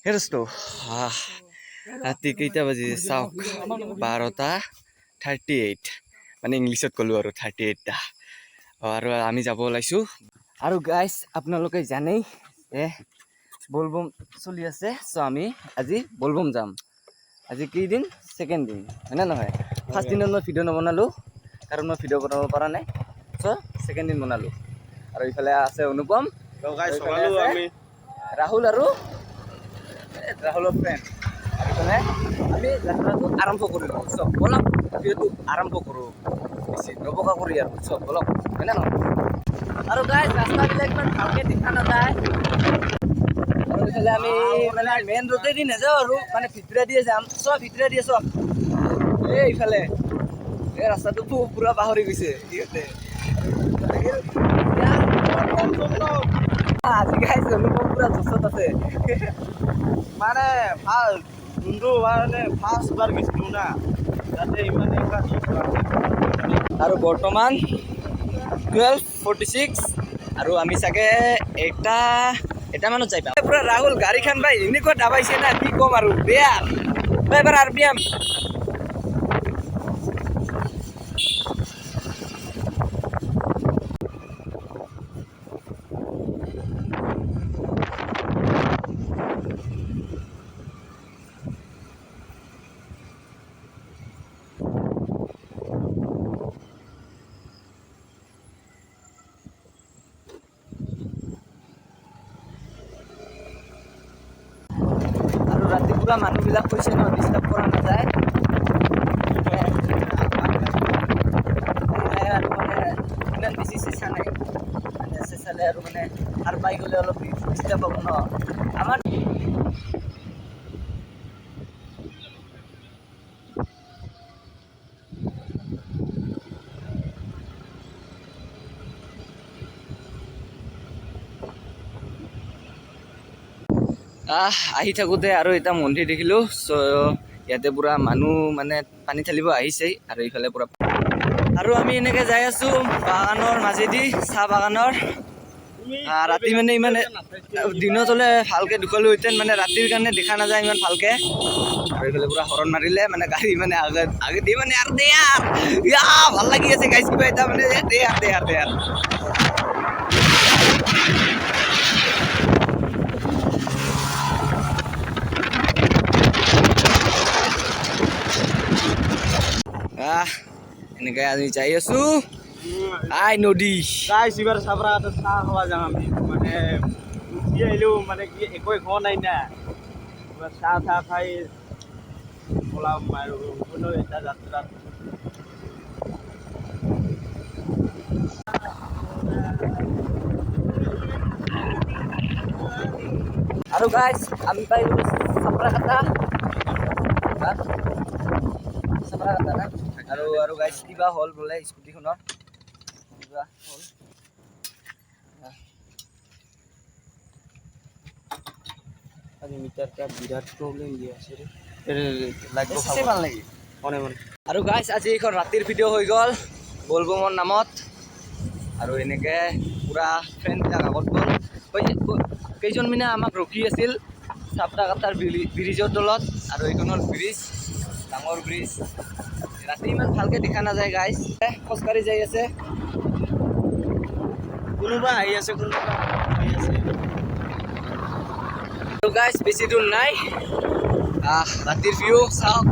হেৰsto ৰাতি কেইটা বাজি চাওক 12:38 মানে ইংলিছত ক'লো আৰু 38টা আৰু আমি যাব ওলাইছো আৰু গাইজ আপোনালোকে জানেই বলবম চলি আছে চ' আমি আজি বলবম যাম আজি কেইদিন ছেকেণ্ড দিন হয় না নহয় ফাৰ্ষ্ট দিনত মই ভিডিঅ' নবনালোঁ কাৰণ মই ভিডিঅ' বনাব পৰা নাই চ' ছেকেণ্ড দিন বনালোঁ আৰু ইফালে আছে অনুপম ৰাহুল আৰু ৰাহুলৰ ফ্ৰেণ্ড আৰু ইফালে আমি যাত্ৰাটো আৰম্ভ কৰিলোঁ চব বলক ভিডিঅ'টো আৰম্ভ কৰোঁ বেছি নবকা কৰি আৰু চব বলক হয় না নহয় আৰু গাইজ ৰাস্তাবিলাক ইমান ভালকৈ দেখা নাযায় আৰু ইফালে আমি মানে মেইন ৰোডেদি নাযাওঁ আৰু মানে ভিতৰে দিয়ে যাম চব ভিতৰে দিয়ে চব এইফালে এই ৰাস্তাটো পুৰা পাহৰি গৈছে সিহঁতে আজি গাইজ অনুভৱ পুৰা জোচত আছে মানে ভাল যোনটো মানে ফাৰ্ষ্ট বাৰ গৈছিলোঁ না তাতে ইমান আৰু বৰ্তমান 12:46 আৰু আমি চাগে এটা মানত যাই পাম পুৰা ৰাহুল গাড়ীখন বাই এনেকুৱা দাবাইছে না কি ক'ম আৰু বেয়া এবাৰ RPM ৰাতিপুৱা মানুহবিলাক কৈছে ন ডিষ্টাৰ্ব কৰা নাযায় আৰু মানে ইমান বেছি চেঁচা নাই মানে চেঁচালে আৰু মানে সাৰ পাই গ'লে অলপ ডিষ্টাৰ্ব হ'ব ন আমাৰ আহি থাকোঁতে আৰু এটা মন্দিৰ দেখিলোঁ চ' ইয়াতে পুৰা মানুহ মানে পানী ঢালিব আহিছেই আৰু ইফালে পুৰা আৰু আমি এনেকৈ যাই আছোঁ বাগানৰ মাজেদি চাহ বাগানৰ ৰাতি মানে ইমান দিনত হ'লে ভালকৈ দেখুৱালোহেঁতেন মানে ৰাতিৰ কাৰণে দেখা নাযায় ইমান ভালকৈ আৰু এইফালে পুৰা হৰণ মাৰিলে মানে গাড়ী মানে আগে দিয়ে মানে আৰু দে ভাল লাগি আছে গাইজ কিবা এটা মানে দে এনেকৈ আমি যাই আছোঁ নদী গাইজ এইবাৰ চাবৰা চাহ খোৱা যাম আমি মানে উঠি আহিলোঁ মানে কি একোৱে খোৱা নাই না চাহ খাই ওলাম আৰু কোনো এটা যাত্ৰাত আৰু গাইজ আমি পাই গ'লোঁ চাপৰাকাটা না আৰু গাইজ কিবা হ'ল বোলে স্কুটিখনৰ কিবা হ'ল মিটাৰটা বিৰাট প্ৰব্লেম দি আছে আৰু গাইজ আজি এইখন ৰাতিৰ ভিডিঅ' হৈ গ'ল বলবমৰ নামত আৰু এনেকৈ পুৰা ফ্ৰেণ্ডবিলাক আগত গ'ল কেইজন মানে আমাক ৰখি আছিল চাপৰাকাটাৰ ব্ৰিজৰ তলত আৰু এইখনৰ ব্ৰিজ ডাঙৰ ব্ৰিজ ৰাতি ইমান ভালকৈ দেখা নাযায় গাইজ খোজকাঢ়ি যাই আছে কোনোবা আহি আছে আৰু গাইজ বেছি দূৰ নাই ৰাতিৰ ভিউ চাওক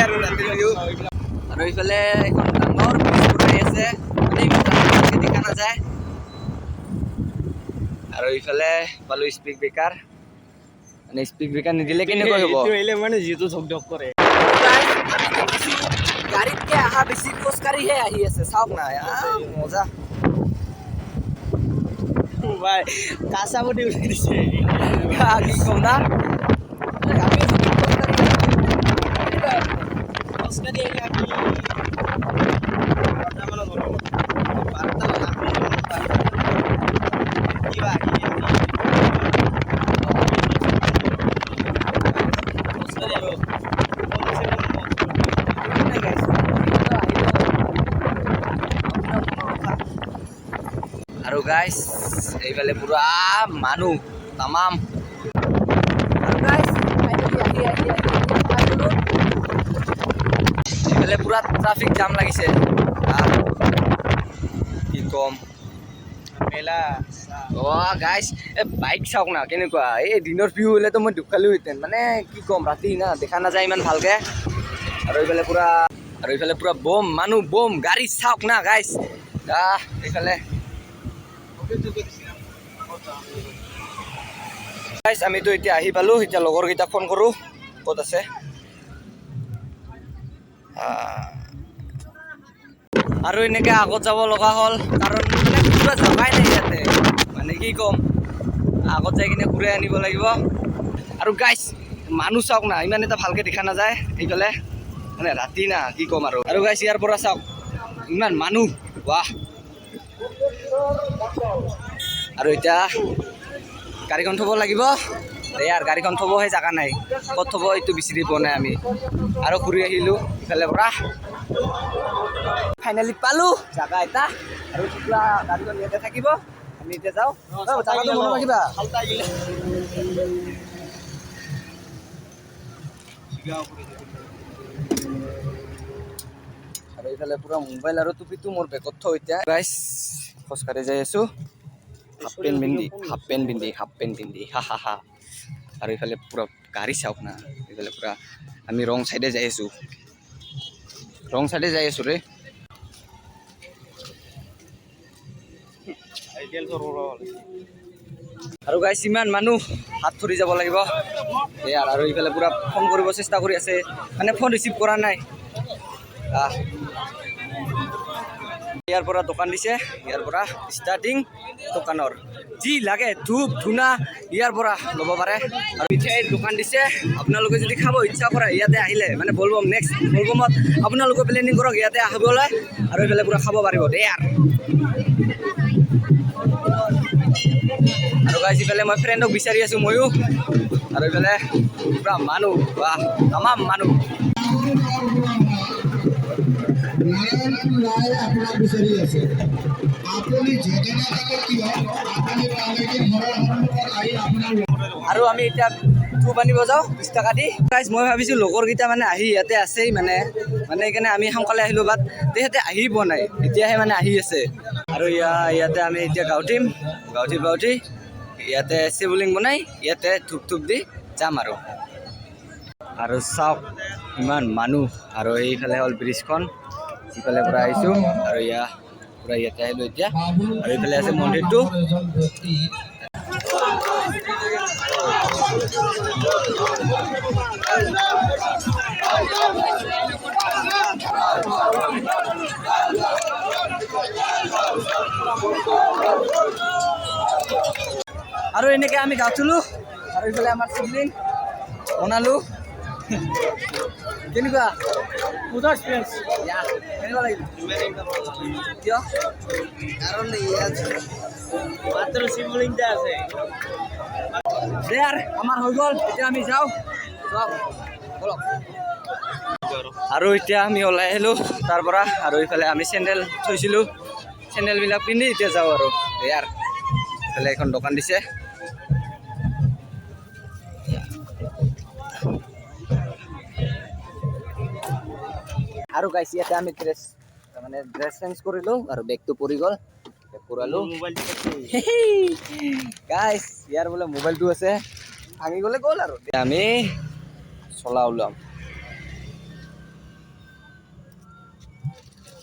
আৰু ৰাতিৰ ভিউ আৰু এইফালে এখন ডাঙৰ ব্ৰিজ বনাই আছে ইমান ভালকৈ দেখা নাযায় আৰু ইফালে পালোঁ স্পীড ব্ৰেকাৰ মানে স্পীড ব্ৰেকাৰ নিদিলে কেনেকৈ হ'ব মানে যিটো ধক কৰে গাড়ীতকৈ অহা বেছি খোজকাঢ়িহে আহি আছে চাওক না মজা ভাই কাঁচা বডি উঠাই দিছে কি ক'ম না আমি খোজকাঢ়ি আহি আৰু গাইজ এইফালে পুৰা মানুহ তামাম পুৰা ট্ৰাফিক জাম লাগিছে কি কম মেলা গাইছ এই বাইক চাওক না কেনেকুৱা এই দিনৰ ভিউ হ'লেতো মই দুখ খালোহেঁতেন মানে কি ক'ম ৰাতি না দেখা নাযায় ইমান ভালকে আৰু এইফালে পুৰা বম মানুহ বম গাড়ী চাওক না গাইছ এইফালে গাইছ আমিতো এতিয়া আহি পালোঁ এতিয়া লগৰকেইটাক ফোন কৰোঁ ক'ত আছে আৰু এনেকৈ আগত যাব লগা হ'ল কাৰণ মানে কিবা জগাই নাই ইয়াতে মানে কি ক'ম আগত যাই কিনে ঘূৰাই আনিব লাগিব আৰু গাইছ মানুহ চাওক না ইমান এটা ভালকৈ দেখা নাযায় এইফালে মানে ৰাতি না কি ক'ম আৰু গাইছ ইয়াৰ পৰা চাওক ইমান মানুহ বাহ আৰু এতিয়া গাড়ীখন থ'ব লাগিব ইয়াৰ গাড়ীখন থ'বহে জেগা নাই ক'ত থ'ব এইটো বিচাৰি পোৱা নাই আমি আৰু ঘূৰি আহিলোঁ ইফালে পৰা ফাইনেলি পালোঁ জেগা এটা আৰু তেতিয়া গাড়ীখন ইয়াতে থাকিব আমি এতিয়া যাওঁ জেগাটো মনত ৰাখিবা আৰু এইফালে পুৰা মোবাইল আৰু টুপিটো মোৰ বেগত থওঁ এতিয়া গাইছ খোজকাঢ়ি যাই আছোঁ হাফ পেণ্ট পিন্ধি হা আৰু এইফালে পুৰা গাড়ী চাওক না এইফালে পুৰা আমি ৰং চাইডে যাই আছোঁ ৰে আৰু গাইছ ইমান মানুহ হাত ধৰি যাব লাগিব ইয়াৰ আৰু এইফালে পুৰা ফোন কৰিব চেষ্টা কৰি আছে মানে ফোন ৰিচিভ কৰা নাই ইয়াৰ পৰা দোকান দিছে ইয়াৰ পৰা ষ্টাৰ্টিং দোকানৰ যি লাগে ধূপ ধূনা ইয়াৰ পৰা ল'ব পাৰে আৰু মিঠাইৰ দোকান দিছে আপোনালোকে যদি খাব ইচ্ছা কৰে ইয়াতে আহিলে মানে বলবম নেক্সট বলবমত আপোনালোকে প্লেনিং কৰক ইয়াতে আহিবলৈ আৰু এইফালে পুৰা খাব পাৰিব দেই আৰু গাইছ ইফালে মই ফ্ৰেণ্ডক বিচাৰি আছোঁ ময়ো আৰু এইফালে পুৰা মানুহ বাহ তামাম মানুহ আৰু আমি এতিয়া ধূপ আনিব যাওঁ 20 টকা দি গাইছ মই ভাবিছোঁ লগৰকেইটা মানে আহি ইয়াতে আছেই মানে সেইকাৰণে আমি সোনকালে আহিলোঁ বাট তেহেঁতে আহি পোৱা নাই এতিয়াহে মানে আহি আছে আৰু ইয়াতে আমি এতিয়া গাঁৱঠিম ইয়াতে শিৱলিংগ বনাই ইয়াতে ধূপ দি যাম আৰু চাওক ইমান মানুহ আৰু এইফালে হ'ল ব্ৰিজখন ইফালে পৰা আহিছোঁ আৰু পুৰা ইয়াতে আহিলোঁ এতিয়া আৰু এইফালে আছে মন্দিৰটো আৰু এনেকৈ আমি গা ধুলোঁ আৰু এইফালে আমাৰ শিৱলিংগ বনালোঁ কেনেকুৱা কেনেকুৱা লাগিল কিয় কাৰণ মাত্ৰ শিৱলিংটা আছে দে আমাৰ হৈ গ'ল এতিয়া আমি যাওঁ আৰু এতিয়া আমি ওলাই আহিলোঁ তাৰ পৰা আৰু এইফালে আমি চেণ্ডেল থৈছিলোঁ চেণ্ডেলবিলাক পিন্ধি এতিয়া যাওঁ আৰু এইফালে এখন দোকান দিছে আৰু গাইছ ইয়াতে আমি ড্ৰেছ চেঞ্জ কৰিলোঁ আৰু বেগটো পৰি গ'ল পুৰালোঁ গাইছ ইয়াৰ বোলে মোবাইলটো আছে ভাঙি গ'লে গ'ল আৰু আমি চলা ওলাম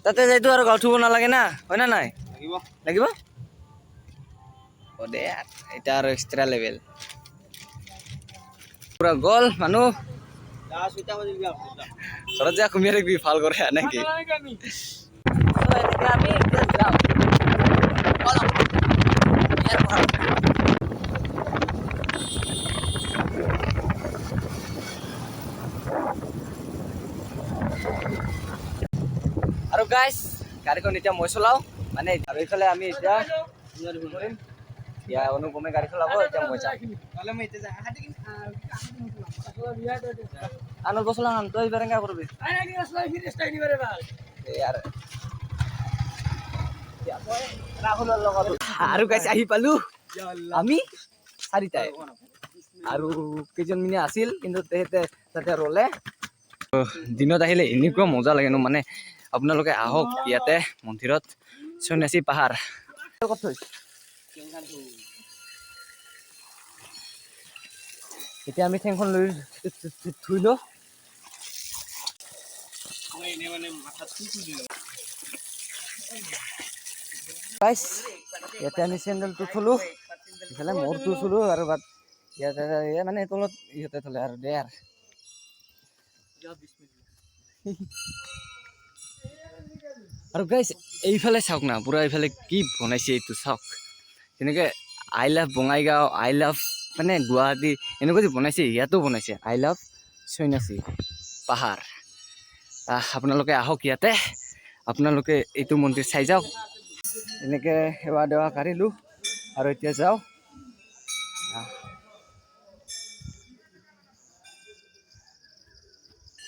তাতে যাইতো আৰু গা ধুব নালাগে না হয় না নাই লাগিব দে এটা আৰু এক্সট্ৰা লেভেল পুৰা গ'ল মানুহ ঘৰত যা ঘুমিয়ে থাকিবি ভাল কৰে নেকি আমি যাম আৰু গাইছ গাড়ীখন এতিয়া মই চলাওঁ মানে আৰু এইফালে আমি এতিয়া অনুপমে গাড়ী চলাব এতিয়া মই যাম আনৰ বছলা নাম তই এইবাৰ এনেকৈ কৰিবি আৰু গাইছ আহি পালোঁ আমি চাৰিটাই আৰু কেইজনমানে আছিল কিন্তু তেহেঁতে তাতে ৰ'লে দিনত আহিলে এনেকুৱা মজা লাগে ন মানে আপোনালোকে আহক ইয়াতে মন্দিৰত সন্যাসী পাহাৰ এতিয়া আমি ঠেংখন লৈ ধুই লওঁ গাইছ ইয়াতে আমি চেণ্ডেলটো থলোঁ ইফালে মূৰটো থলোঁ আৰু বাট ইয়াতে মানে তলত ইহঁতে থলে আৰু দে আৰু আৰু গাইছ এইফালে চাওক না পুৰা এইফালে কি বনাইছে এইটো চাওক তেনেকৈ I love Bongaigaon I love মানে গুৱাহাটী এনেকুৱা যে বনাইছে ইয়াতো বনাইছে আই লাভ সন্যাসী পাহাৰ আপোনালোকে আহক ইয়াতে আপোনালোকে এইটো মন্দিৰ চাই যাওক এনেকৈ সেৱা দেৱা কাঢ়িলোঁ আৰু এতিয়া যাওঁ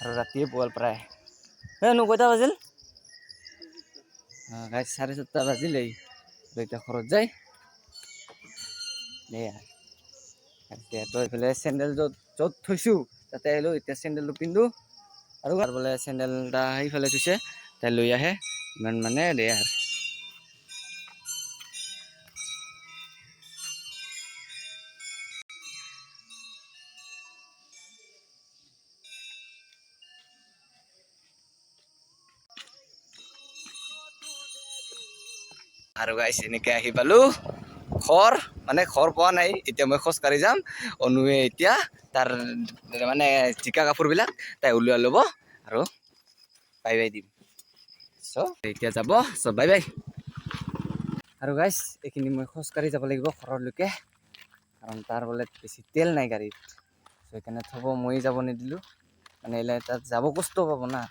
আৰু ৰাতিয়ে পুৱাল প্ৰায় কেইটা বাজিল গাইজ 7:30 বাজিলেই এতিয়া ঘৰত যায় তো এইফালে চেণ্ডেল য'ত থৈছোঁ তাতে আহিলোঁ এতিয়া চেণ্ডেলটো পিন্ধোঁ আৰু বোলে চেণ্ডেল এটা সেইফালে থৈছে তাই লৈ আহে ইমান মানে দে আৰু গাইছ এনেকৈ আহি পালোঁ ঘৰ মানে ঘৰ পোৱা নাই এতিয়া মই খোজকাঢ়ি যাম অনুৱে এতিয়া তাৰ মানে জিকা কাপোৰবিলাক তাই উলিয়াই ল'ব আৰু বাই বাই দিম এতিয়া যাব বাই বাই আৰু গাইছ এইখিনি মই খোজকাঢ়ি যাব লাগিব ঘৰলৈকে কাৰণ তাৰ বোলে বেছি তেল নাই গাড়ীত সেইকাৰণে থ'ব মই যাব নিদিলোঁ মানে তাত যাব কষ্ট পাব না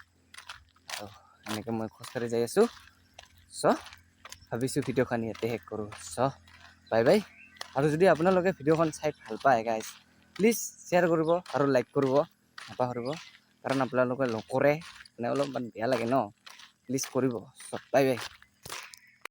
আৰু এনেকৈ মই খোজকাঢ়ি যাই আছোঁ ভাবিছোঁ ভিডিঅ'খন ইয়াতে শেষ কৰোঁ বাই বাই আৰু যদি আপোনালোকে ভিডিঅ'খন চাই ভাল পায় গাইজ প্লিজ শ্বেয়াৰ কৰিব আৰু লাইক কৰিব নাপাহৰিব কাৰণ আপোনালোকে নকৰে মানে অলপমান বেয়া লাগে ন প্লিজ কৰিব বাই বাই